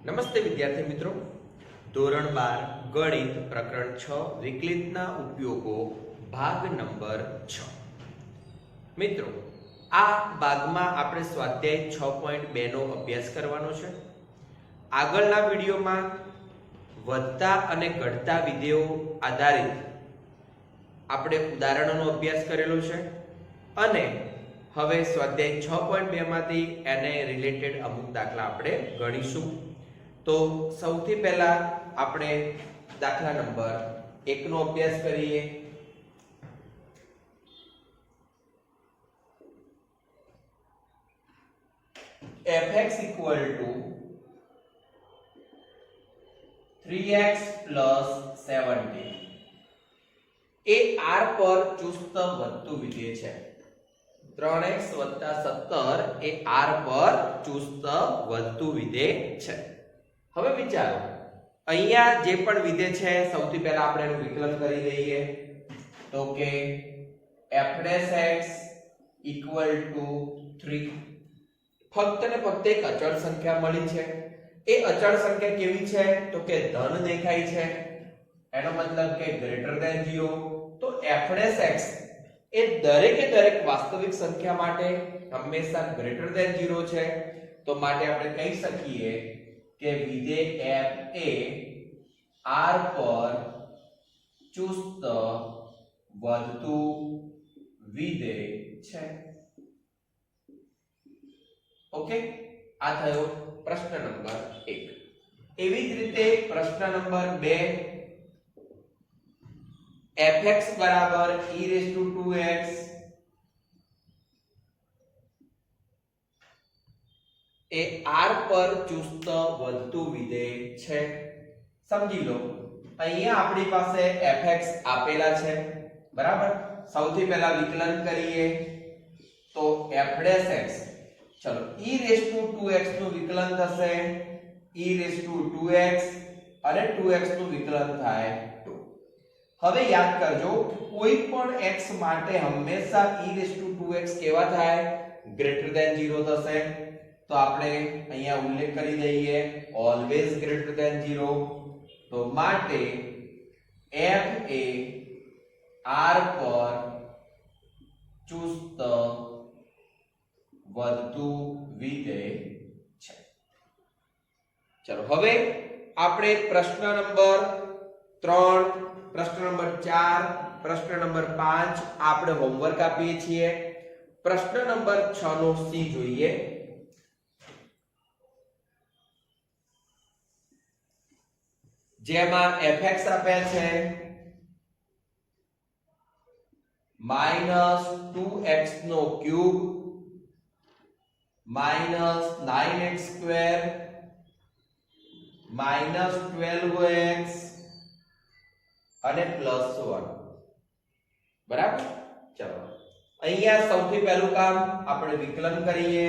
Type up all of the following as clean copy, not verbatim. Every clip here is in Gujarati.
નમસ્તે વિદ્યાર્થી મિત્રો, ધોરણ 12 ગણિત પ્રકરણ 6 વિકલિતના ઉપયોગો ભાગ નંબર 6. મિત્રો, આ ભાગમાં આપણે સ્વાધ્યાય 6.2 નો અભ્યાસ કરવાનો છે. આગળના વિડીયોમાં વધતા અને ઘટતા વિધેયો આધારિત આપણે ઉદાહરણોનો અભ્યાસ કરેલો છે અને હવે સ્વાધ્યાય 6.2 માંથી એને રિલેટેડ અમુક દાખલા આપણે ગણીશું. તો સૌથી પહેલા આપણે દાખલા નંબર 1 નો અભ્યાસ કરીએ. fx equal to 3x plus 17 A r પર ચુસ્ત વધતું વિધેય છે. 3x + 17 એ r પર ચુસ્ત વધતું વિધેય છે. હવે વિચારો, અહીંયા જે પણ વિધેય છે સૌથી પહેલા આપણે એનું વિકલન કરી દઈએ. તો કે f' equal to 3. ફક્ત ને ફક્ત એક અચળ સંખ્યા મળી છે. એ અચળ સંખ્યા કેવી છે? તો કે ધન દેખાય છે, એનો મતલબ કે ગ્રેટર ધેન 0. તો f' એ દરેકે દરેક વાસ્તવિક સંખ્યા માટે હંમેશા ગ્રેટર ધેન 0 છે. તો માટે આપણે કહી શકીએ કે વિધેય f એ r પર ચુસ્ત વધતું વિધેય છે. ઓકે, આ થયો પ્રશ્ન નંબર 1. એવી જ રીતે પ્રશ્ન નંબર 2, fx બરાબર e2x એ r પર ચુસ્ત વધતું વિધેય છે. સમજી લો, અહીંયા આપણી પાસે fx આપેલા છે, બરાબર. સૌથી પહેલા વિકલન કરીએ તો f', ચલો e2x નું વિકલન થશે e2x અને 2x નું વિકલન થાય 2. હવે યાદ કરજો, કોઈ પણ x માટે હંમેશા e2x કેવા થાય? ગ્રેટર ધેન 0 થશે. તો આપણે અહીંયા ઉલ્લેખ કરી દઈએ, ઓલવેઝ ગ્રેટર ધેન 0. તો માટે f એ r પર ચુસ્ત વધતું વિધેય છે. ચલો હવે આપણે પ્રશ્ન નંબર 3, પ્રશ્ન નંબર 4, પ્રશ્ન નંબર 5 આપણે હોમવર્ક આપીએ છીએ. પ્રશ્ન નંબર 6 નો સી જોઈએ. જેમાં fx આપ્યા છે -2x નો ક્યુબ -9x² -12x અને +1. બરાબર. ચલો અહીંયા સૌથી પહેલું કામ આપણે વિકલન કરીએ.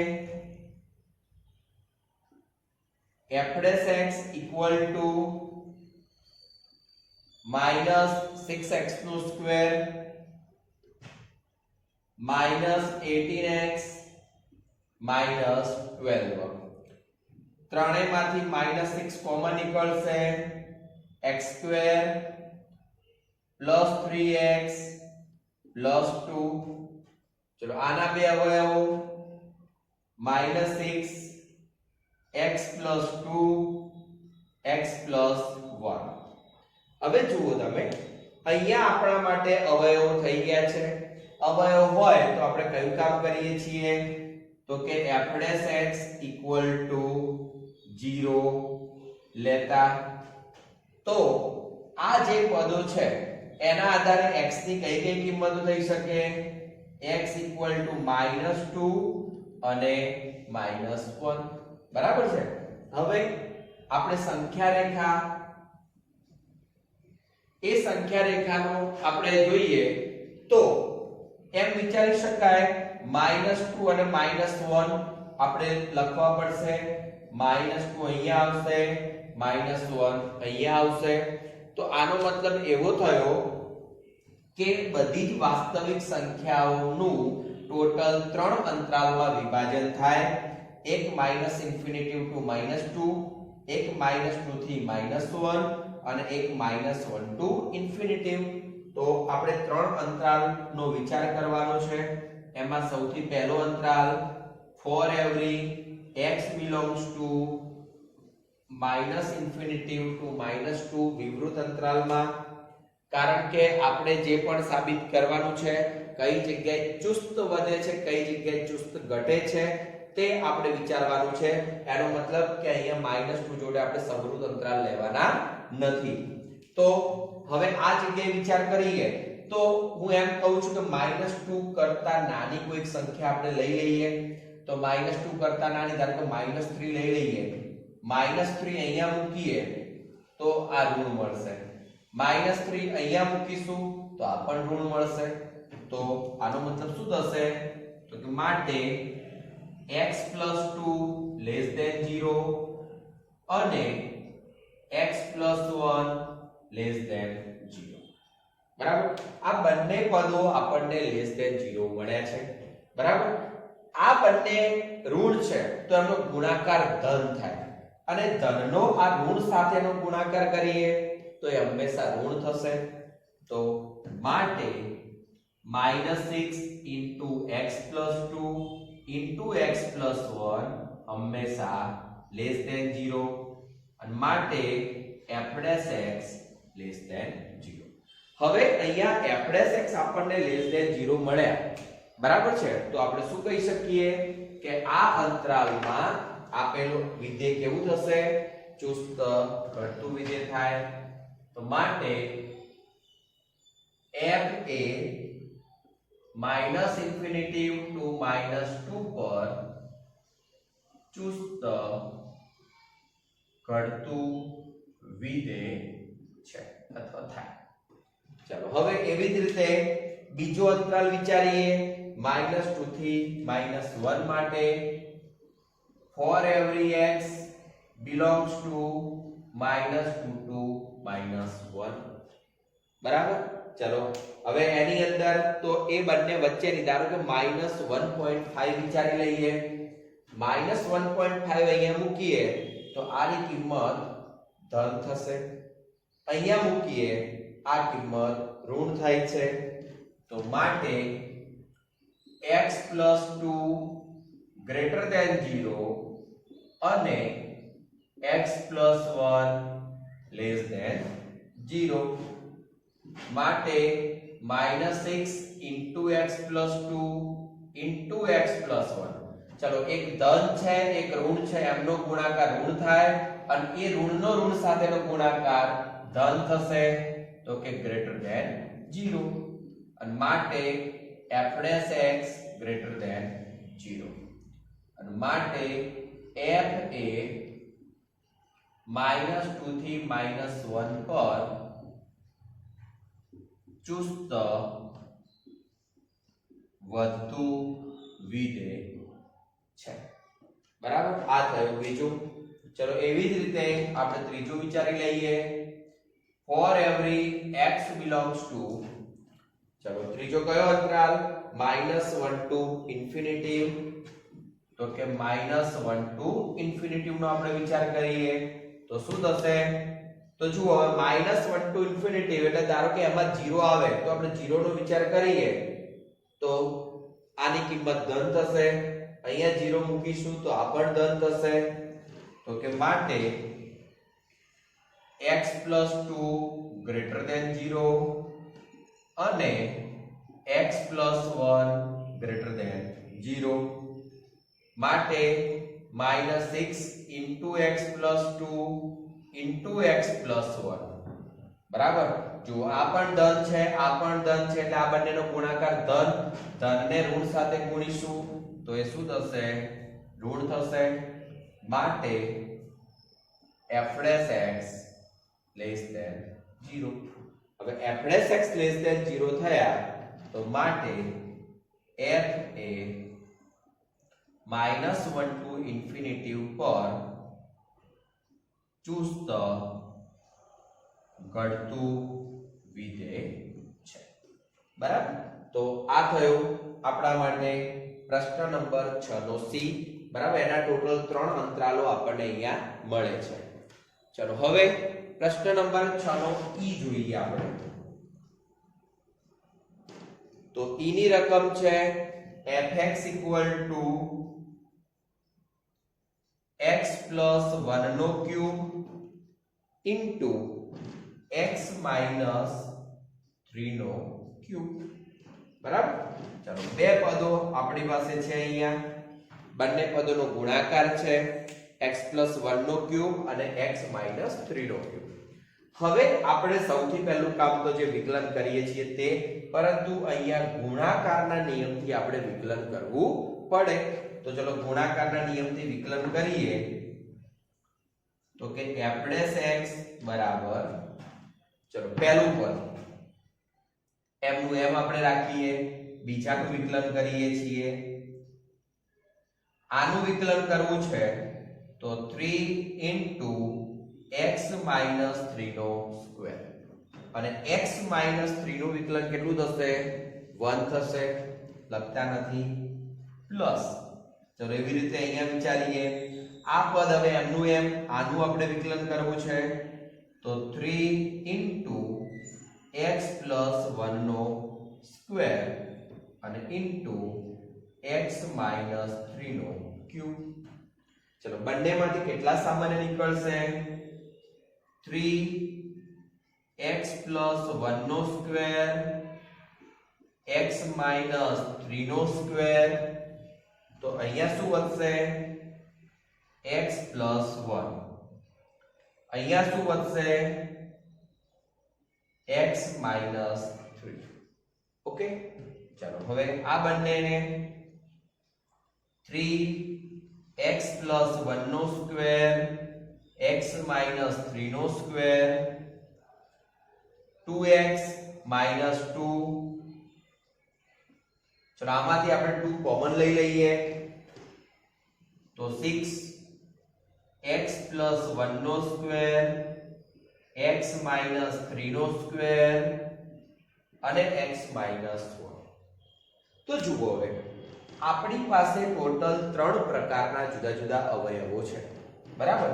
f' equal to -6x² -18x -12. ત્રણેયમાંથી -6 common નીકળશે, x² +3x +2. ચલો આના બે અવયવો -6 x + 2 x + 1. હવે જુઓ તમે, અહીંયા આપણા માટે અવયવો થઈ ગયા છે. અવયવ હોય તો આપણે કયું કામ કરીએ છીએ? તો કે f' equal to 0 લેતા. તો આ જે પદો છે એના આધારે x ની કઈ કઈ કિંમતો થઈ શકે? x equal to -2 અને -1. બરાબર છે. હવે આપણે સંખ્યા રેખા, એ સંખ્યા રેખાનો આપણે જોઈએ તો એમ વિચારી શકાય, -2 અને -1 આપણે લખવા પડશે. -2 અહીંયા આવશે, -1 અહીંયા આવશે. તો આનો મતલબ એવો થયો કે બધી જ વાસ્તવિક સંખ્યાઓનું ટોટલ 3 અંતરાલમાં વિભાજન થાય. એક -∞ to -2 એક -2 થી -1 અને એક -1 ટુ ઇન્ફિનિટિવ. તો આપણે ત્રણ અંતરાલનો વિચાર કરવાનો છે. એમાં સૌથી પહેલો અંતરાલ for every x belongs to -infinity to -2 વિવૃત અંતરાલમાં. કારણ કે આપણે જે પણ સાબિત કરવાનું છે, કઈ જગ્યાએ ચુસ્ત વધે છે, કઈ જગ્યાએ ચુસ્ત ઘટે છે, તે આપણે વિચારવાનું છે. એનો મતલબ કે અહીંયા -2 જોડે આપણે સમૃદ્ધ અંતરાલ લેવાના નથી. તો હવે આ જગ્યાએ વિચાર કરીએ તો હું એમ કહું છું કે -2 કરતા નાની કોઈક સંખ્યા આપણે લઈ લઈએ. તો -2 કરતા નાની, ધારો કે -3 લઈ લઈએ. -3 અહીંયા મૂકીએ તો આ ઋણ મળશે. -3 અહીંયા મૂકીશું તો આ પણ ઋણ મળશે. તો આનો મતલબ શું થશે? તો કે માટે x + 2 <0 અને x + 1 <0. બરાબર? આ બંને પદો આપણને <0 મળ્યા છે. બરાબર? આ બંને ઋણ છે તો એનો ગુણાકાર ધન થાય, અને ધનનો આ ઋણ સાથેનો ગુણાકાર કરીએ તો એ હંમેશા ઋણ થશે. તો માટે -6 * x + 2 * x + 1 હંમેશા <0 અને માટે f' x 0. હવે અહીંયા f' આપણને <0 મળ્યા. બરાબર છે? તો આપણે શું કહી શકીએ કે આ અંતરાલમાં આપેલું વિધેય કેવું થશે? ચુસ્ત ઘટતું વિધેય થાય. તો માટે f એ -ઇન્ફિનિટિવ ટુ -2 પર ચુસ્ત ઘટતું વિધેય છે અથવા થાય. ચાલો હવે એવી જ રીતે બીજો અંતરાલ વિચારીએ. -2 થી -1 માટે for every x belongs to -2 to -1. બરાબર? ચલો હવે એની અંદર તો એ બંને વચ્ચેની, ધારો કે -1.5 વિચારી લઈએ. -1.5 અહીંયા મૂકીએ તો આની કિંમત ધન થશે. અહીંયા મૂકીએ આ કિંમત ઋણ થાય છે. તો માટે x + 2 < 0 અને x + 1 <0. માટે -6 * x + 2 * x + 1. ચલો એક ધન છે એક ઋણ છે, એમનો ગુણાકાર ઋણ થાય અને એ ઋણનો ઋણ સાથેનો ગુણાકાર ધન થશે. તો કે < 0 અને માટે f' x < 0 અને માટે f એ -2 થી -1 પર ચુસ્ત વધતું વિધેય છે. બરાબર? આ થયું બીજું. ચલો એવી જ રીતે આપણે ત્રીજું વિચારી લઈએ. for every x belongs to, ચલો ત્રીજો કયો અંતરાલ? -1 to ઇન્ફિનિટિવ. તો કે -1 to ઇન્ફિનિટિવ નો આપણે વિચાર કરીએ તો શું થશે? તો જુઓ -1 to ઇન્ફિનિટિવ એટલે ધારો કે એમાં 0 આવે તો આપણે 0 નો વિચાર કરીએ તો આની કિંમત ધન થશે. અહીંયા 0 મૂકીશું તો આ પણ ધન થશે. તો કે માટે x + 2 < 0 અને x + 1 < 0. માટે -6 * x + 2 * x + 1. બરાબર? જો આ પણ ધન છે આ પણ ધન છે એટલે આ બંનેનો ગુણાકાર ધન. ધનને ઋણ સાથે ગુણીશું તો એ શું થશે? ઋણ થશે. માટે f' x < 0. હવે f' x < 0 થયા તો માટે f એ -1 to ઇન્ફિનિટિવ પર ચુસ્ત ઘટતું વિધેય છે. બરાબર? તો આ થયું આપણા માટે પ્રશ્ન નંબર 6 નો C. બરાબર? એના ટોટલ 3 અંતરાલો આપણને અહીંયા મળે છે. ચલો હવે પ્રશ્ન નંબર 6 નો ઈ જોઈએ આપણે. તો ઈ ની રકમ છે fx = x + 1 નો ક્યુબ into x - 3 નો ક્યુબ. બરાબર. ચલો બે પદો આપણી પાસે છે અહીંયા. બંને પદોનો ગુણાકાર છે x + 1 નો ક્યુબ અને x - 3 નો ક્યુબ. હવે આપણે સૌથી પહેલું કામ તો જે વિકલન કરીએ છીએ તે, પરંતુ અહીંયા ગુણાકારના નિયમથી આપણે વિકલન કરવું પડે. તો ચલો ગુણાકારના નિયમથી વિકલન કરીએ તો કે f' બરાબર, ચલો પહેલું પદ m નું m આપણે રાખીએ, બીજાનું વિકલન કરીએ છીએ. આનું વિકલન કરવું છે તો 3 * x - 3 નો સ્ક્વેર, અને x - 3 નું વિકલન કેટલું થશે? 1 થશે. લખતા નથી પ્લસ. ચલો એવી રીતે અહીંયા વિચારીએ. આ પદ હવે m નું m, આનું આપણે વિકલન કરવું છે તો 3 * x + 1 નો સ્ક્વેર અને into x - 3 નો ક્યુબ. ચલો બંનેમાંથી કેટલા સામાન્ય નીકળશે? 3x + 1 નો સ્ક્વેર x - 3 નો સ્ક્વેર. તો અહીંયા શું વધશે? x + 1. અહીંયા શું વધશે? x - 3. ઓકે. ચાલો હવે આ બંનેને 3x + 1 નો સ્ક્વેર x - 3 નો સ્ક્વેર 2x - 2. ચલો આમાંથી આપણે 2 કોમન લઈ લઈએ તો 6x + 1 નો સ્ક્વેર x - 3 નો સ્ક્વેર અને x - 1. તો જુઓ હવે આપણી પાસે ટોટલ 3 પ્રકારના જુદા જુદા અવયવો છે. બરાબર.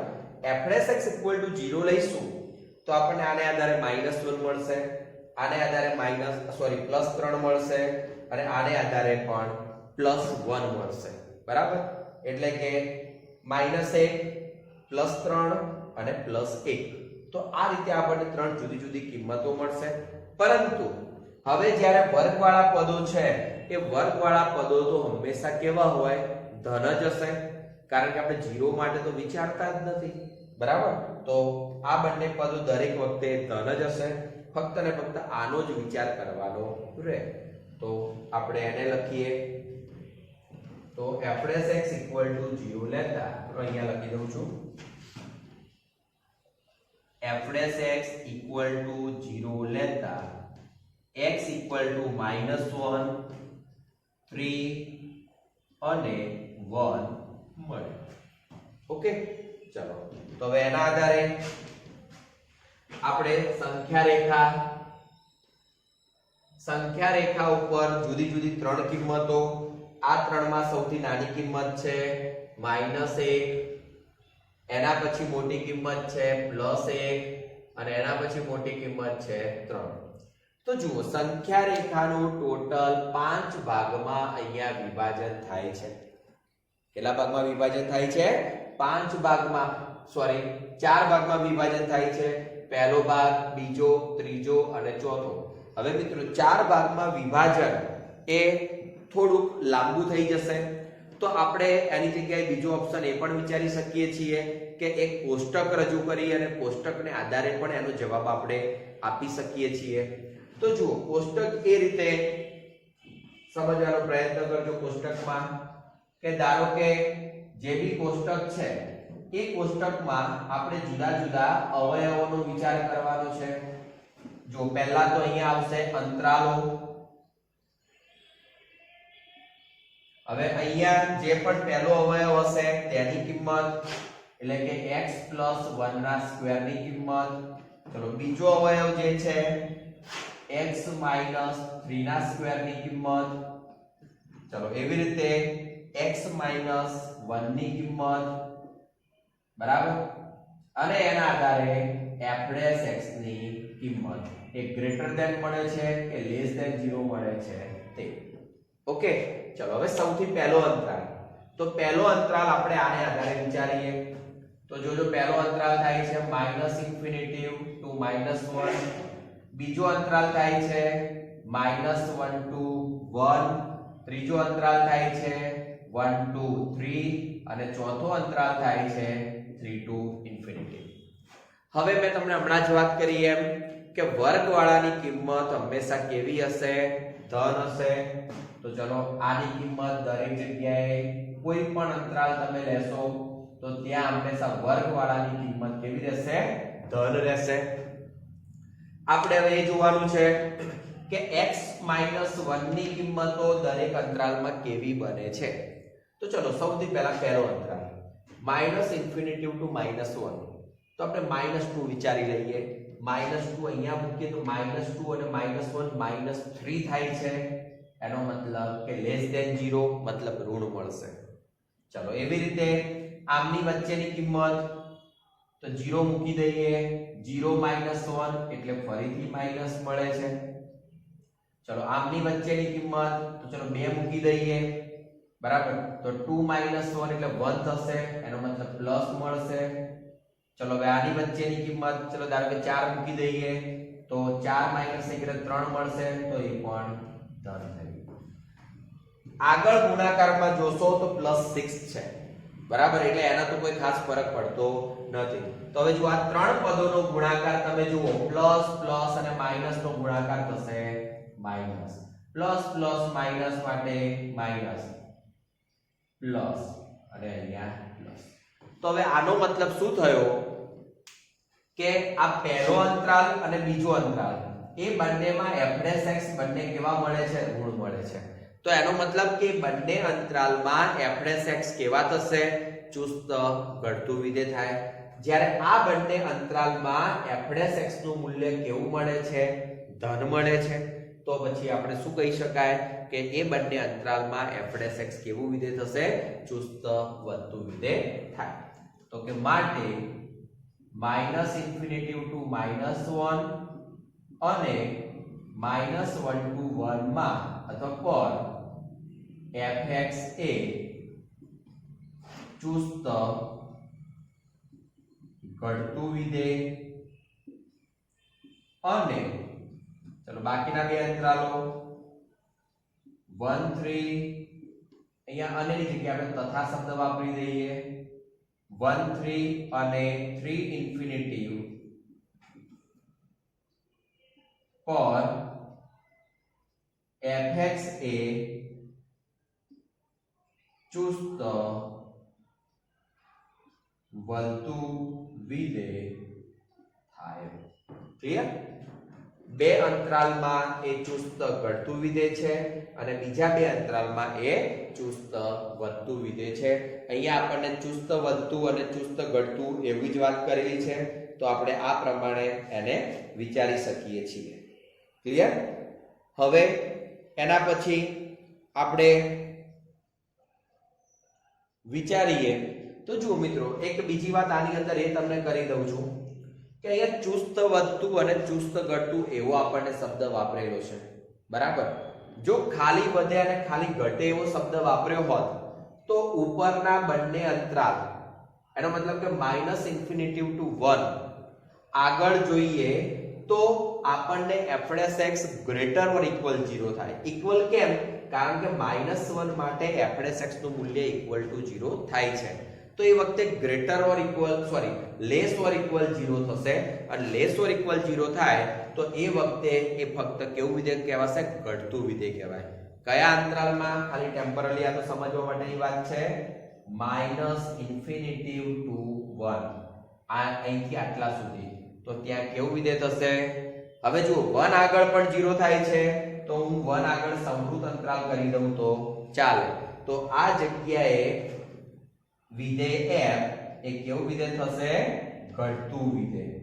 fx = 0 લઈશું તો આપણને આને આધારે -1 મળશે, આને આધારે +3 મળશે અને આને આધારે પણ +1 મળશે. બરાબર. એટલે કે -1 +3 અને +1. તો આ રીતે આપણને 3 જુદી જુદી કિંમતો મળશે. પરંતુ હવે જ્યારે વર્ગવાળા પદો છે એ વર્ગવાળા પદો તો હંમેશા કેવા હોય? ધન જ હશે, કારણ કે આપણે 0 માટે તો વિચારતા જ નથી. બરાબર. તો આ બંને પદો દરેક વખતે ધન જ હશે. ફક્ત ને ફક્ત આનો જ વિચાર કરવાનો રહે. તો આપણે એને લખીએ તો fx = 0 લેતા, તો અહીંયા લખી દઉં છું fx = 0 લેતા x = -1 3 અને 1 મળે. ઓકે. ચલો તો હવે એના આધારે આપણે સંખ્યા રેખા ઉપર જુદી જુદી 3 કિંમતો. આ 3 માં સૌથી નાની કિંમત છે -1, એના પછી મોટી કિંમત છે +1 અને એના પછી મોટી કિંમત છે 3. તો જુઓ સંખ્યા રેખાનું ટોટલ 5 ભાગમાં અહીંયા વિભાજન થાય છે. કેટલા ભાગમાં વિભાજન થાય છે? 4 ભાગમાં વિભાજન થાય છે. પહેલો ભાગ, બીજો, ત્રીજો અને ચોથો. હવે મિત્રો 4 ભાગમાં વિભાજન એ થોડુંક લાંબુ થઈ જશે, તો આપણે એની જગ્યાએ બીજો ઓપ્શન એ પણ વિચારી શકીએ છીએ કે એક કોષ્ટક રજૂ કરી અને કોષ્ટકને આધારે પણ એનો જવાબ આપણે આપી શકીએ છીએ. તો જુઓ કોષ્ટક એ રીતે સમજવાનો પ્રયત્ન કરજો. કોષ્ટકમાં કે ધારો કે જે બી કોષ્ટક છે એ કોષ્ટકમાં આપણે જુદા જુદા અવયવોનો વિચાર કરવાનો છે. જો પહેલા તો અહીંયા આવશે અંતરાલો. હવે અહીંયા જે પણ પહેલો અવયવ હશે તેની કિંમત, એટલે કે x + 1 ના સ્ક્વેર ની કિંમત. ચલો બીજો અવયવ જે છે x - 3 ના સ્ક્વેર ની કિંમત. ચલો એવી રીતે x - 1 ની કિંમત. બરાબર. અને એના આધારે f' ની કિંમત એ ગ્રેટર ધેન મળે છે કે લેસ ધેન 0 મળે છે તે. ઓકે, ચલો હવે સૌથી પહેલો અંતરાલ. તો પહેલો અંતરાલ આપણે આને આધારે વિચારીએ. તો જોજો પહેલો અંતરાલ થાય છે -∞ to -1. બીજો અંતરાલ થાય છે -1 to 1. ત્રીજો અંતરાલ થાય છે 1 to 3 અને ચોથો અંતરાલ થાય છે 3 to ∞. હવે મેં તમને હમણાં જ વાત કરી એમ કે વર્ગવાળાની કિંમત હંમેશા કેવી હશે? ધન હશે. તો ચલો આની કિંમત દરેક જગ્યાએ કોઈ પણ અંતરાલ તમે લેશો તો ત્યાં હંમેશા વર્ગવાળાની કિંમત કેવી રહેશે? ધન રહેશે. આપણે હવે એ જોવાનું છે કે x - 1 ની કિંમતો દરેક અંતરાલમાં કેવી બને છે. તો ચલો સૌથી પહેલા પહેલો અંતરાલ -∞ to -1. તો આપણે -2 વિચારી લઈએ. -2 અહીંયા મૂકીએ તો -2 અને -1 -3 થાય છે. એનો મતલબ કે લેસ ધેન 0 મતલબ ઋણ મળશે. ચલો એવી રીતે આમની વચ્ચેની કિંમત તો 0 મૂકી દઈએ. 0 - 1 એટલે ફરીથી માઈનસ મળે છે. ચલો આમની વચ્ચેની કિંમત તો ચલો 2 મૂકી દઈએ. બરાબર, તો 2 - 1 એટલે 1 થશે. એનો મતલબ પ્લસ મળશે. ચલો હવે આની વચ્ચેની કિંમત ચલો ધારો કે 4 મૂકી દઈએ તો 4 - 1 એટલે 3 મળશે. તો એ પણ ધન થઈ. આગળ ગુણાકારમાં જોશો તો +6 છે. બરાબર, એટલે એના તો કોઈ ખાસ ફરક પડતો નથી. તો હવે જો આ ત્રણ પદોનો ગુણાકાર તમે જુઓ, પ્લસ પ્લસ અને માઈનસ નો ગુણાકાર થશે માઈનસ. પ્લસ પ્લસ માઈનસ માટે માઈનસ, પ્લસ અને અહીંયા પ્લસ. તો હવે આનો મતલબ શું થયો કે આ પહેલો અંતરાલ અને બીજો અંતરાલ એ બંનેમાં f' બંને કેવા મળે છે? ઋણ મળે છે. તો એનો મતલબ કે બંને અંતરાલમાં f' કેવા થશે? ચુસ્ત ઘટતું વિધેય થાય. જ્યારે આ બંને અંતરાલમાં f' નું મૂલ્ય કેવું મળે છે? ધન મળે છે. તો પછી આપણે શું કહી શકાય કે એ બંને અંતરાલમાં f' કેવું વિધેય થશે? ચુસ્ત વધતું વિધેય થાય. તો કે માટે -∞ to -1 અને -1 to 1 માં અથવા પર fx એ ચુસ્ત ઘટતું વિધેય અને ચલો બાકીના બે અંતરાલો 1 3 અહીંયા અને ની જગ્યાએ આપણે તથા શબ્દ વાપરી દઈએ. 1 3 અને 3 ઇન્ફિનિટી પર fx એ ચુસ્ત વધતું વિધેય થાય. ક્લિયર? બે અંતરાલમાં એ ચુસ્ત ઘટતું વિધેય છે અને બીજા બે અંતરાલમાં એ ચુસ્ત વધતું વિધેય છે. અહીંયા આપણને ચુસ્ત વધતું અને ચુસ્ત ઘટતું એવી જ વાત કરેલી છે. તો આપણે આ પ્રમાણે એને વિચારી શકીએ છીએ. ક્લિયર? હવે એના પછી આપણે વિચારીએ તો જુઓ મિત્રો, એક બીજી વાત આની અંદર એ તમને કરી દઉં છું કે અહીંયા ચુસ્ત વધતું અને ચુસ્ત ઘટતું એવો આપણને શબ્દ વાપરેલો છે. બરાબર, જો ખાલી વધે અને ખાલી ઘટે એવો શબ્દ વાપર્યો હોત તો ઉપરના બંને અંતરાલ એનો મતલબ કે -∞ to 1 આગળ જોઈએ તો આપણને f' ગ્રેટર ઓર ઇક્વલ 0 થાય. ઇક્વલ કેમ? કારણ કે -1 માટે f' નું મૂલ્ય ઇક્વલ ટુ 0 થાય છે. તો એ વખતે greater or equal less or equal 0 થશે અને લેસ ઓર ઇક્વલ 0 થાય તો એ વખતે એ ફક્ત કેવું વિધેય કહેવાશે? ઘટતું વિધેય કહેવાય. કયા અંતરાલમાં? ખાલી ટેમ્પરરી આ તો સમજવા માટેની વાત છે. -∞ to 1 આ અહીંથી આટલા સુધી તો ત્યાં કેવું વિધેય થશે? હવે જુઓ 1 આગળ પણ 0 થાય છે તો હું 1 આગળ સમૃદ્ધ અંતરાલ કરી દઉં તો ચાલે. તો આ જગ્યાએ વિધેય f એ કેવું વિધેય થશે? ઘટતું વિધેય.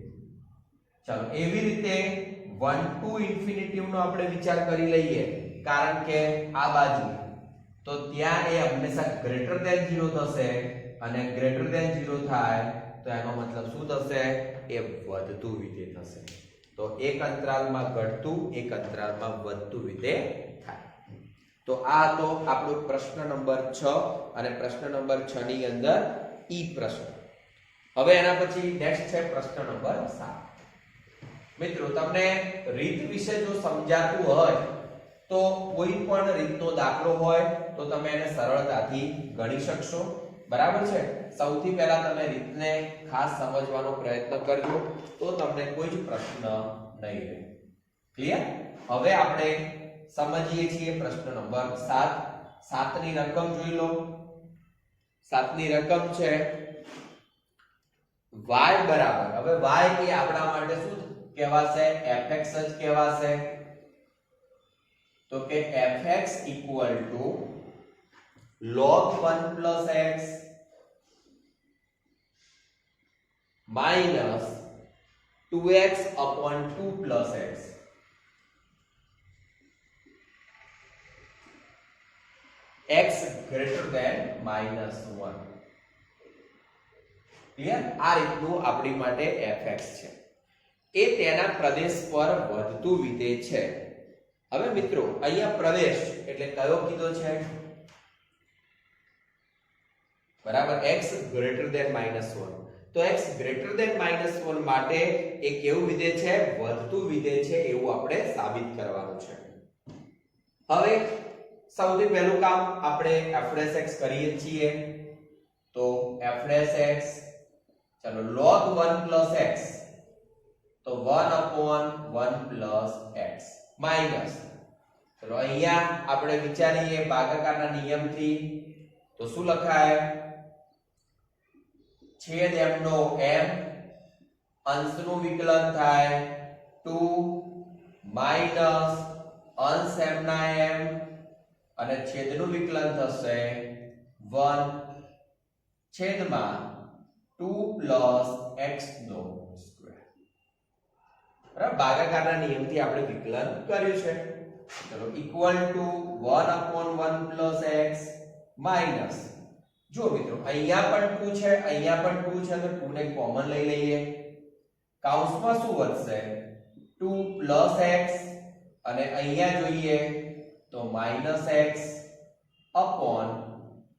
ચાલો એવી રીતે 1 to ∞ નો આપણે વિચાર કરી લઈએ. કારણ કે આ બાજુ તો ત્યાં એ હંમેશા ગ્રેટર ધેન 0 થશે અને ગ્રેટર ધેન 0 થાય તો એનો મતલબ શું થશે? એ વધતું વિધેય થશે. તો એક અંતરાલમાં ઘટતું, એક અંતરાલમાં વધતું વિધેય થાય. તો આ તો આપણો પ્રશ્ન નંબર 6 અને પ્રશ્ન નંબર 6 ની અંદર ઈ પ્રશ્ન. હવે એના પછી નેક્સ્ટ છે પ્રશ્ન નંબર 7. મિત્રો તમને રીત વિશે જો સમજાતું હોય તો કોઈ પણ રીતનો દાખલો હોય તો તમે એને સરળતાથી ગણી શકશો. બરાબર છે? સૌથી પહેલા તમે રીતને ખાસ સમજવાનો પ્રયત્ન કરજો તો તમને કોઈ જ પ્રશ્ન નહીં રહે. ક્લિયર? હવે આપણે સમજીએ છીએ પ્રશ્ન નંબર 7. 7 ની રકમ જોઈ લો. 7 ની રકમ છે y બરાબર. હવે y એ આપણા માટે શું કહેવાશે? fx જ કહેવાશે. તો કે fx log 1 plus x minus 2x upon 2 plus x. x greater than -1. Clear? આ રીતનું આપણી માટે fx છે. એ તેના પ્રદેશ પર વધતું વિધેય છે. હવે મિત્રો અહીંયા પ્રદેશ એટલે કયો કીધો છે? બરાબર, x greater than -1. તો x greater than -1 માટે એ કેવું વિધેય છે? વધતું વિધેય છે એવું આપણે સાબિત કરવાનું છે. હવે સૌથી પહેલું કામ આપણે f' કરીએ છીએ. તો f' ચલો log 1 plus x, તો 1 upon 1 plus x minus, ચલો અહીંયા આપણે વિચારીએ ભાગાકારના નિયમથી. તો શું લખાય? છેદ m નો m, અંશનું વિકલન થાય 2 minus અંશ m ના m અને છેદનું વિકલન થશે 1 છેદમાં 2 plus x નો સ્ક્વેર. બરાબર, ભાગાકારના નિયમથી આપણે વિકલન કર્યું છે. ચલો equal to 1 upon 1 plus x minus, જો મિત્રો અહીંયા પણ 2 છે, અહીંયા પણ 2 છે, તો 2 ને કોમન લઈ લઈએ. કૌંસમાં શું વધશે? 2 plus x અને અહીંયા જોઈએ તો -x upon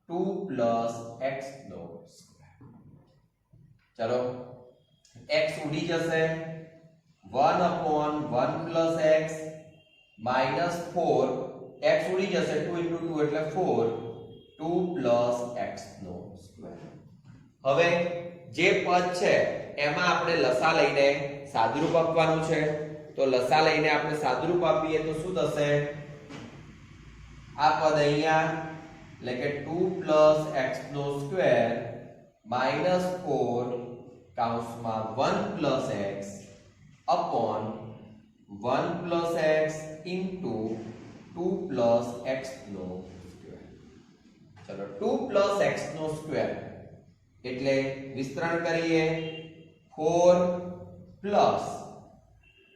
2 plus x નો સ્ક્વેર. ચલો x ઉડી જશે, 1 upon 1 plus x minus 4, x ઉડી જશે, 2 into 2 એટલે 4, 2 plus x નો સ્ક્વેર. હવે જે પદ છે એમાં આપણે લસા લઈને સાદુરૂપ આપવાનું છે. તો લસા લઈને આપણે સાદુરૂપ આપીએ તો શું થશે? આ પદ અહીંયા એટલે કે 2 plus x નો સ્ક્વેર minus 4 કૌંસમાં 1 plus x upon 1 plus x into 2 plus x નો સ્ક્વેર. ચલો 2 plus x નો સ્ક્વેર એટલે વિસ્તરણ કરીએ 4 plus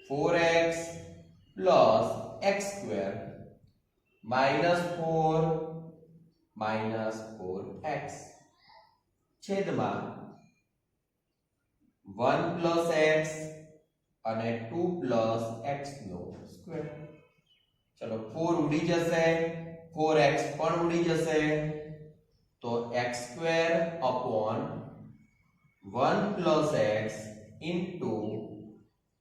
4x plus x square minus 4 minus 4x છેદમાં 1 plus x અને 2 plus x નો સ્ક્વેર. ચલો 4 ઉડી જશે, 4x પણ ઉડી જશે, તો x square upon 1 plus x into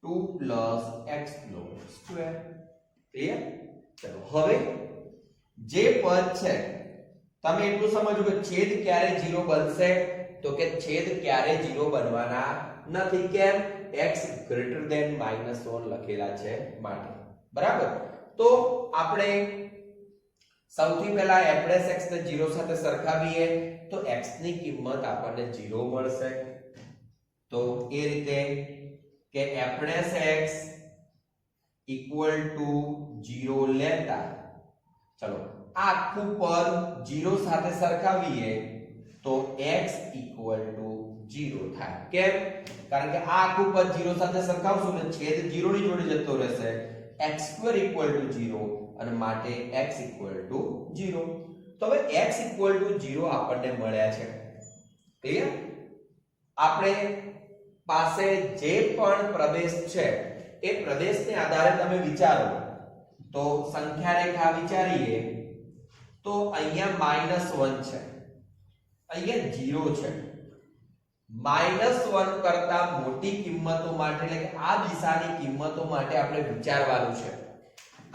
2 plus x નો સ્ક્વેર. ક્લિયર? ચલો હવે જે પદ છે તમે એટલું સમજો કે છેદ ક્યારે 0 બનશે? તો કે છેદ ક્યારે 0 બનવાના નથી. કેમ? x greater than -1 લખેલા છે માટે. બરાબર, તો આપણે સૌથી પહેલા f' ને 0 સાથે સરખાવીએ તો x ની કિંમત આપણને 0 મળશે. તો એ રીતે કે f' equal to 0 લેતા, ચલો આ આખું પદ 0 સાથે સરખાવીએ તો x equal to 0 થાય. કેમ? કારણ કે આ આખું પદ 0 સાથે સરખાવશું ને છેદ 0 ની જોડે જતો રહેશે. x² equal to 0 અને માટે x equal to 0. તો હવે x equal to 0 આપણને મળ્યા છે. ક્લિયર? આપણે પાસે જે પણ પ્રદેશ છે એ પ્રદેશને આધારે તમે વિચારો તો સંખ્યા રેખા વિચારીએ તો અહીંયા -1 છે, અહીંયા 0 છે. -1 કરતા મોટી કિંમતો માટે એટલે કે આ દિશાની કિંમતો માટે આપણે વિચારવાનું છે.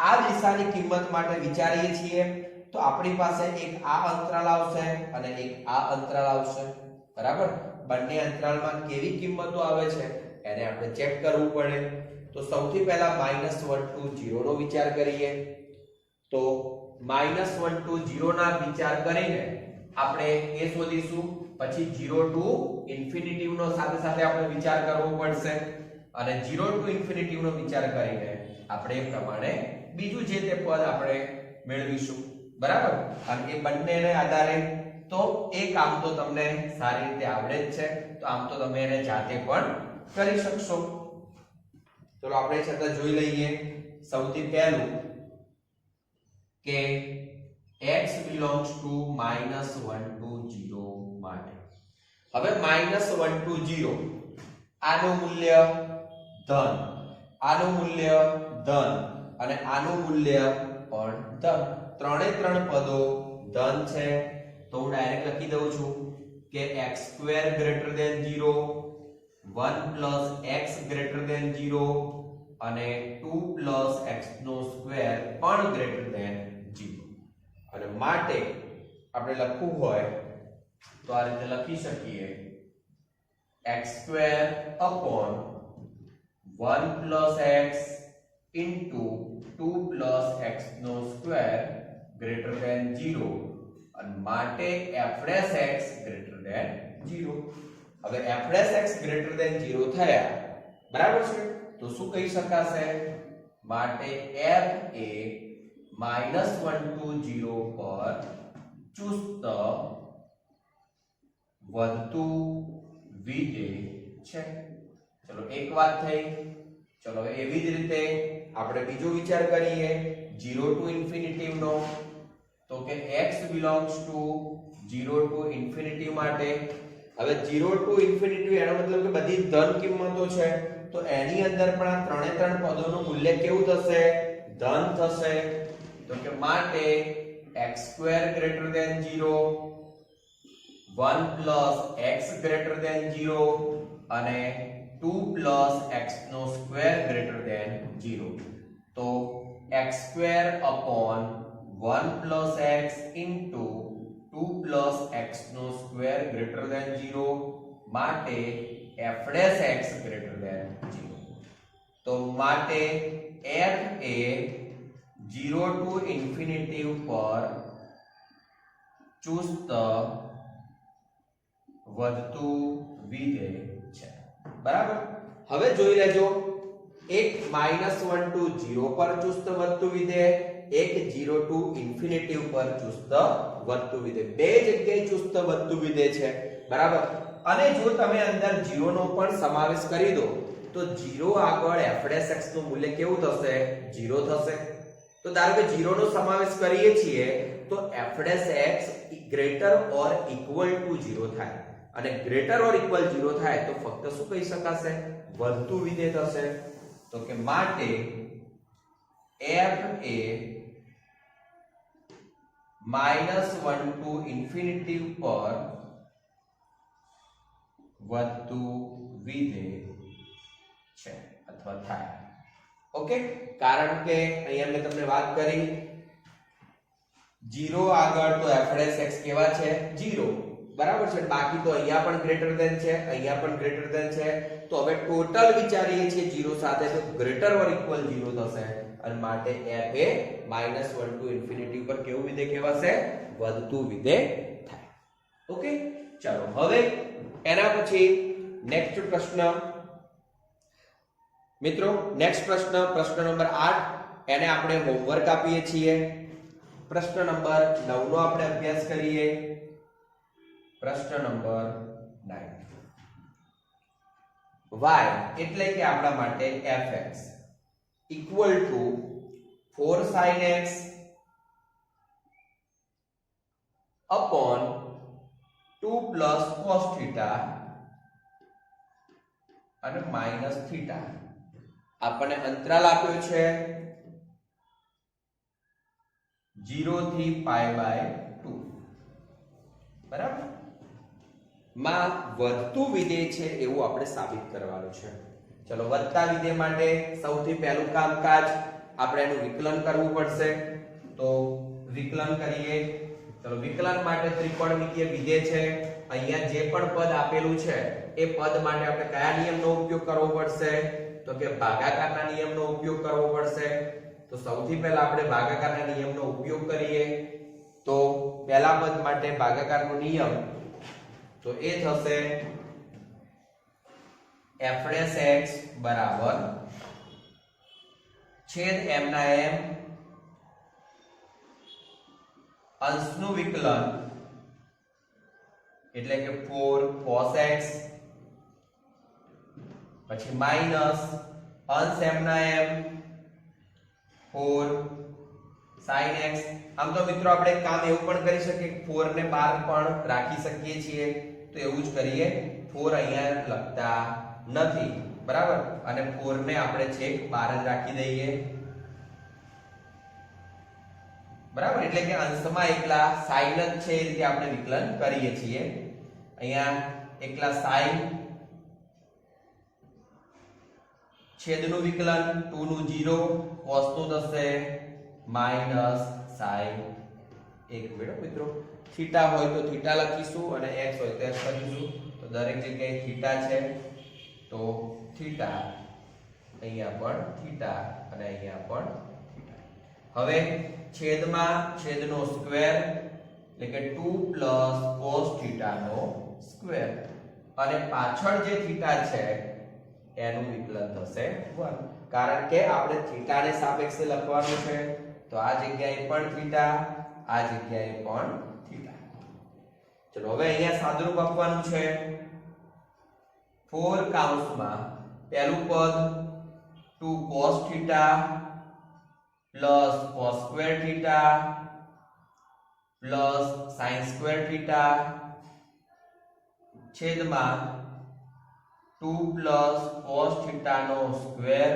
આ દિશાની કિંમત માટે વિચારીએ છીએ તો આપણી પાસે એક આ અંતરાલ આવશે અને એક આ અંતરાલ આવશે. બરાબર, બંને અંતરાલમાં કેવી કિંમતો આવે છે એને આપણે ચેક કરવું પડે. તો સૌથી પહેલા -1 to 0 નો વિચાર કરીએ. તો -1 to 0 ના વિચાર કરીને આપણે એ શોધીશું. પછી 0 to ઇન્ફિનિટી નો સાથે સાથે આપણે વિચાર કરવો પડશે અને 0 to ઇન્ફિનિટી નો વિચાર કરીને આપણે એ પ્રમાણે બીજું જે તે પદ આપણે મેળવીશું. બરાબર, અને એ બંનેને આધારે તો એ કામ તો તમને સારી રીતે આવડે જ છે, તો આમ તો તમે એને જાતે પણ કરી શકશો. ચલો આપણે છતાં જોઈ લઈએ. સૌથી પહેલું કે x belongs to -1 to 0 માટે. હવે -1 to 0 આનું મૂલ્ય ધન, આનું મૂલ્ય ધન અને આનું મૂલ્ય પણ ધન. ત્રણે ત્રણ પદો ધન છે. તો હું ડાયરેક્ટ લખી દઉં છું કે x² > 0, 1 + x > 0 અને 2 + x² પણ > 0. અને માટે આપણે લખવું હોય તો આ રીતે લખી શકીએ x² / 1 + x * 2 + x² > 0 અને માટે f' x > 0. હવે f' x > 0 થયા, બરાબર છે, તો શું કહી શકાશે? માટે f એ -1 to 0 પર ચુસ્ત વધતું વિધેય છે. ચલો એક વાત થઈ. ચલો એવી જ રીતે આપણે બીજો વિચાર કરીએ 0 to ઇન્ફિનિટી નો. તો કે x belongs to 0 to infinity માટે. હવે 0 to ઇન્ફિનિટી એનો મતલબ કે બધી ધન કિંમતો છે, તો એની અંદર પણ આ ત્રણે ત્રણ પદોનું મૂલ્ય કેવું થશે? ધન થશે. તો કે માટે x² > 0, 1 + x > 0 અને 2 + x² > 0. તો x² / 1 + x * 2 + x² > 0 માટે f' x > 0. તો માટે f એ 0 to ઇન્ફિનિટી પર ચુસ્ત વધતું વિધેય છે. બરાબર, હવે જોઈ લેજો. એક -1 to 0 પર ચુસ્ત વધતું વિધેય, એક 0 to ઇન્ફિનિટી પર ચુસ્ત વધતું વિધેય. બે જગ્યાએ ચુસ્ત વધતું વિધેય છે. બરાબર, અને જો તમે અંદર 0 નો પણ સમાવેશ કરી દો તો 0 આગળ f' નું મૂલ્ય કેવું થશે? 0 થશે. તો ધારો કે 0 નો સમાવેશ કરીએ છીએ તો f' greater or equal to 0 થાય, અને greater or equal 0 થાય તો ફક્ત શું કહી શકાશે? વધતું વિધેય થશે. તો કે માટે f એ -1 to ઇન્ફિનિટી પર વધતું વિધેય છે અથવા થાય. ઓકે, કારણ કે અહીંયા મેં તમને વાત કરી 0 આગળ તો f' x કેવા છે? 0. બરાબર છે. બાકી તો અહીંયા પણ ગ્રેટર ધેન છે, અહીંયા પણ ગ્રેટર ધેન છે. તો હવે ટોટલ વિચારીએ છીએ 0 સાથે તો ગ્રેટર ઓર ઇક્વલ 0 થશે અને માટે f એ -1 to ઇન્ફિનિટી પર કેવું વિધેય કહેવાશે? વધતું વિધેય થાય. ઓકે, ચાલો હવે એના પછી નેક્સ્ટ પ્રશ્ન. મિત્રો નેક્સ્ટ પ્રશ્ન નંબર 8, એને આપણે હોમવર્ક આપીએ છીએ. પ્રશ્ન નંબર 9 નો આપણે અભ્યાસ કરીએ. પ્રશ્ન નંબર 9, y એટલે કે આપણા માટે fx equal to 4 sin x upon 2 plus cos theta અને માઈનસ થીટા. આપણને અંતરાલ આપ્યો છે 0 થી π/2. બરાબર. માં વધતું વિધેય છે એવું આપણે સાબિત કરવાનું છે. ચલો, વધતા વિધેય માટે સૌથી પહેલું કામકાજ આપણે એનું વિકલન કરવું પડશે. તો વિકલન કરીએ. ચલો, વિકલન માટે ત્રિકોણમિતીય વિધેય છે. અહીંયા જે પણ પદ આપેલું છે એ પદ માટે આપણે કયા નિયમનો ઉપયોગ કરવો પડશે? તો કે ભાગાકારના નિયમનો ઉપયોગ કરવો પડશે. તો સૌથી પહેલા આપણે ભાગાકારના નિયમનો ઉપયોગ કરીએ. તો પહેલા પદ માટે ભાગાકારનો નિયમ તો એ થશે f' બરાબર છેદ m ના m અંશનું વિકલન એટલે કે 4 cos x પછી માઈનસ અંશ m ના m 4 sin x. આમ તો મિત્રો આપણે કામ એવું પણ કરી શકીએ કે 4 ને 12 પણ રાખી શકીએ છીએ. તો એવું જ કરીએ. 4 અહીંયા લખતા નથી, બરાબર, અને 4 ને આપણે છેક 12 જ રાખી દઈએ, બરાબર. એટલે કે અંશમાં એકલા sin જ છે એ રીતે આપણે વિકલન કરીએ છીએ. અહીંયા એકલા sin છેદનું વિકલન 2 નું 0 cos નું થશે માઈનસ sin 1. બેડો મિત્રો, થીટા હોય તો થીટા લખીશું અને x હોય તો x લખીશું. તો દરેક જગ્યાએ થીટા છે તો થીટા, અહીંયા પણ થીટા અને અહીંયા પણ થીટા. હવે છેદમાં છેદનો સ્ક્વેર એટલે કે 2 cos θ નો સ્ક્વેર અને પાછળ જે થીટા છે એનું વિકલન થશે 1, કારણ કે આપણે થીટા ને સાપેક્ષે લખવાનું છે. તો આ જગ્યાએ પણ થીટા, આ જગ્યાએ પણ થીટા. ચલો, હવે અહીંયા સાદુરૂપ આપવાનું છે. 4 કૌંસમાં પહેલું પદ 2 cos θ plus cos square θ plus sin square θ છેદમાં 2 cos θ નો સ્ક્વેર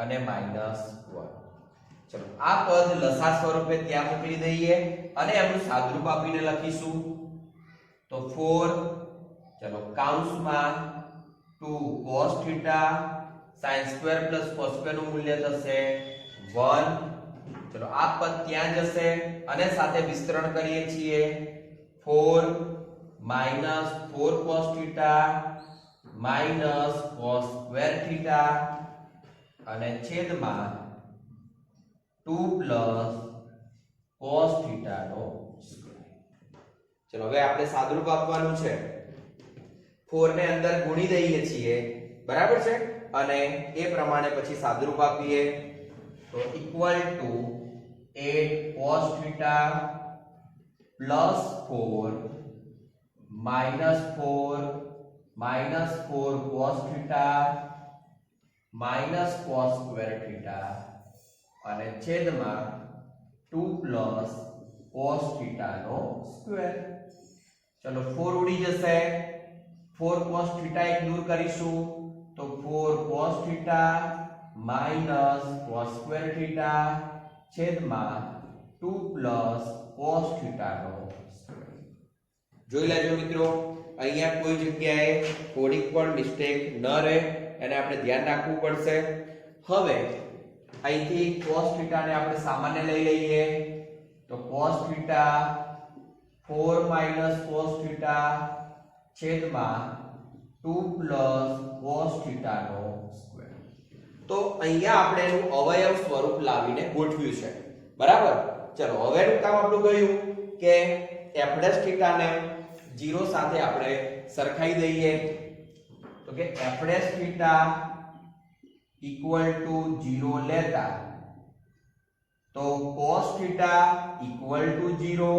અને માઈનસ 1. ચલો, આ પદ લસા સ્વરૂપે ત્યાં મોકલી દઈએ અને એનું સાદુરૂપ આપીને લખીશું. તો 4, ચલો, કૌંસમાં 2 cos θ sin square plus cos square નું મૂલ્ય થશે 1. ચલો, આ પદ ત્યાં જશે અને સાથે વિસ્તરણ કરીએ છીએ. 4 minus 4 cos θ minus cos square θ અને છેદમાં 2 cos θ નો સ્ક્વેર. ચલો, હવે આપણે સાદુરૂપ આપવાનું છે. 4 ને અંદર ગુણી દઈએ છીએ, બરાબર છે, અને એ પ્રમાણે પછી સાદુરૂપ આપીએ. તો equal to 8 cos θ plus 4 minus 4 cos θ minus cos square θ અને છેદમાં 2 cos θ નો સ્ક્વેર. ચલો, 4 ઉડી જશે. 4 cos θ એક દૂર કરીશું તો 4 cos θ માઈનસ cos સ્ક્વેર θ છેદમાં 2 cos θ નો સ્ક્વેર. જોઈ લેજો મિત્રો, અહીંયા કોઈ જગ્યાએ થોડીક પણ મિસ્ટેક ન રહે એને આપણે ધ્યાન રાખવું પડશે. હવે અહીંથી cos θ ને આપણે સામાન્ય લઈ લઈએ. તો cos θ 4 cos θ છેદમાં 2 cos θ નો સ્ક્વેર. તો અહીંયા આપણે એનું અવયવ સ્વરૂપ લાવીને ગોઠવ્યું છે, બરાબર. ચલો, હવેનું કામ આપણું ગયું કે f' ને 0 સાથે આપણે સરખાઈ દઈએ. તો કે f' ઇક્વલ ટુ 0 લેતા તો cos θ ઇક્વલ ટુ 0,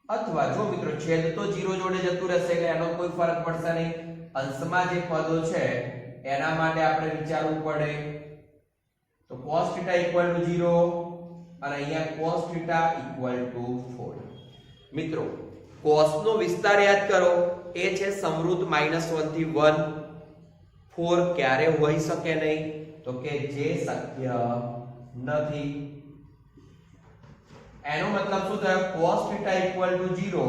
અથવા જો મિત્રો છેદ તો 0 જોડે જતું રહેશે એટલે એનો કોઈ ફરક પડશે નહીં. અંશમાં જે પદો છે એના માટે આપણે વિચારવું પડે. તો cos θ ઇક્વલ ટુ 0 અને અહીંયા cos θ ઇક્વલ ટુ 4. મિત્રો, cos નો વિસ્તાર યાદ કરો, એ છે સમૃદ્ધ -1 થી 1 4 ક્યારે હોઈ શકે નહીં? તો કે જે શક્ય નથી. એનો મતલબ શું થયો? cos θ = 0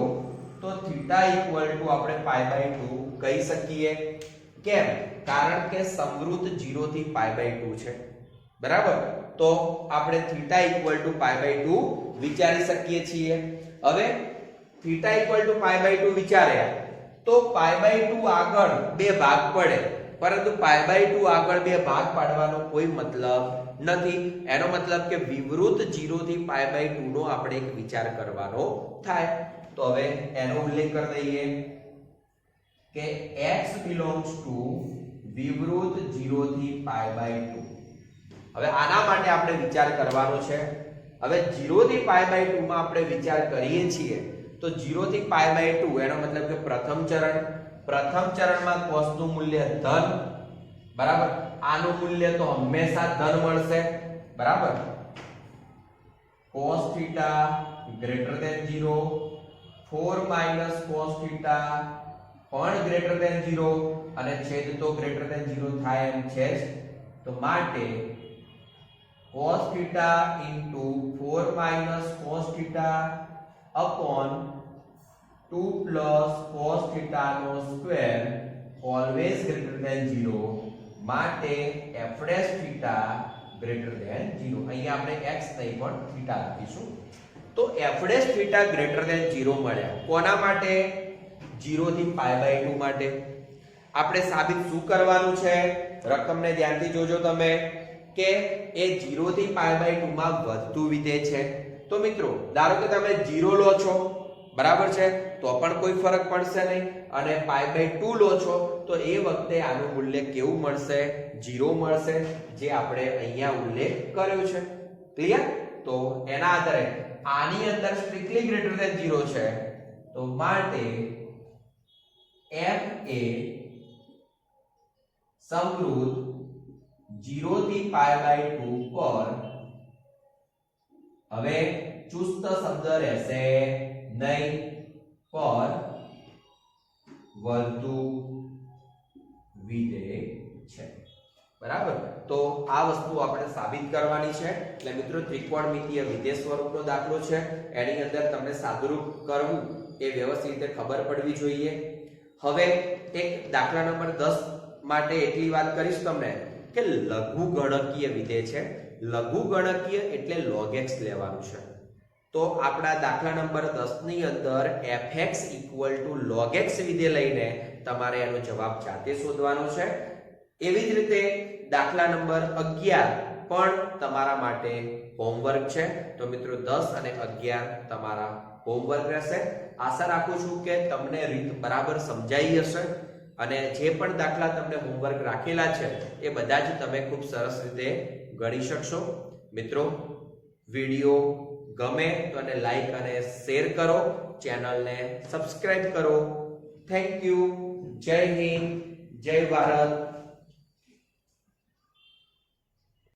તો θ = આપણે π/2 કહી શકીએ. કેમ? કારણ કે સમૃદ્ધ 0 થી π/2 છે. બરાબર? તો આપણે θ = π/2 વિચારી શકીએ છીએ. હવે θ = π/2 વિચાર્યા તો π/2 આગળ બે ભાગ પડે, પરંતુ π/2 આગળ બે ભાગ પાડવાનો કોઈ મતલબ નથી. એનો મતલબ કે વિવૃત 0 થી π/2 નો આપણે એક વિચાર કરવાનો થાય. તો હવે એનો ઉલ્લેખ કરી દઈએ કે x belongs to વિવૃત 0 થી π/2. હવે આના માટે આપણે વિચાર કરવાનો છે. હવે 0 થી π/2 માં આપણે વિચાર કરીએ છીએ તો 0 થી π/2 એનો મતલબ કે પ્રથમ ચરણમાં cos નું મૂલ્ય ધન. બરાબર? આનું મૂલ્ય તો હંમેશા ધન મળશે. બરાબર? cos θ > 0, 4 - cos θ પણ > 0 અને છેદ તો > 0 થાય એમ છે જ. તો માટે cos θ * 4 - cos θ upon 2 + cos θ નો સ્ક્વેર always > 0 માટે f' θ > 0. અહીંયા આપણે x નહીં પણ θ રાખીશું. તો f' θ > 0 મળ્યા. કોના માટે? 0 થી π/2 માટે. આપણે સાબિત શું કરવાનું છે? રકમને ધ્યાનથી જોજો તમે કે એ 0 થી π/2 માં વધતું વિધેય છે. તો મિત્રો ધારો કે તમે 0 લો છો, બરાબર છે, તો પણ કોઈ ફરક પડશે નહીં, અને π/2 લો છો તો એ વખતે આનું મૂલ્ય કેવું મળશે? 0 મળશે, જે આપણે અહીંયા ઉલ્લેખ કર્યો છે. ક્લિયર? તો એના આધારે આની અંદર સ્ટ્રિક્ટલી > 0 છે, તો માટે f એ સમૃદ્ધ 0 થી π/2 પર હવે ચુસ્ત શબ્દ રહેશે નહીં, પર વધતું વિધેય છે. બરાબર? તો આ વસ્તુ આપણે સાબિત કરવાની છે. એટલે મિત્રો ત્રિકોણમિતિય વિધેય સ્વરૂપનો દાખલો છે, એની અંદર તમને સાદુરૂપ કરવું એ વ્યવસ્થિત રીતે ખબર પડવી જોઈએ. હવે એક દાખલા નંબર 10 માટે એટલી વાત કરીશ તમને કે લઘુગણકીય વિધેય છે. લઘુગણકીય એટલે log x લેવાનું છે. તો આપણા દાખલા નંબર 10 ની અંદર fx = log x વિધેય લઈને તમારે એનો જવાબ જાતે શોધવાનો છે. એવી જ રીતે દાખલા નંબર 11 પણ તમારા માટે હોમવર્ક છે. તો મિત્રો 10 અને 11 તમારા હોમવર્ક રહેશે. આશા રાખું છું કે તમને રીત બરાબર સમજાઈ હશે, અને જે પણ દાખલા તમને હોમવર્ક રાખેલા છે એ બધા જ તમે ખૂબ સરસ રીતે ગણી શકશો. મિત્રો વિડિયો ગમે તો એને લાઈક અને શેર કરો, ચેનલને સબસ્ક્રાઇબ કરો. Thank you. જય હિન્દ, જય ભારત.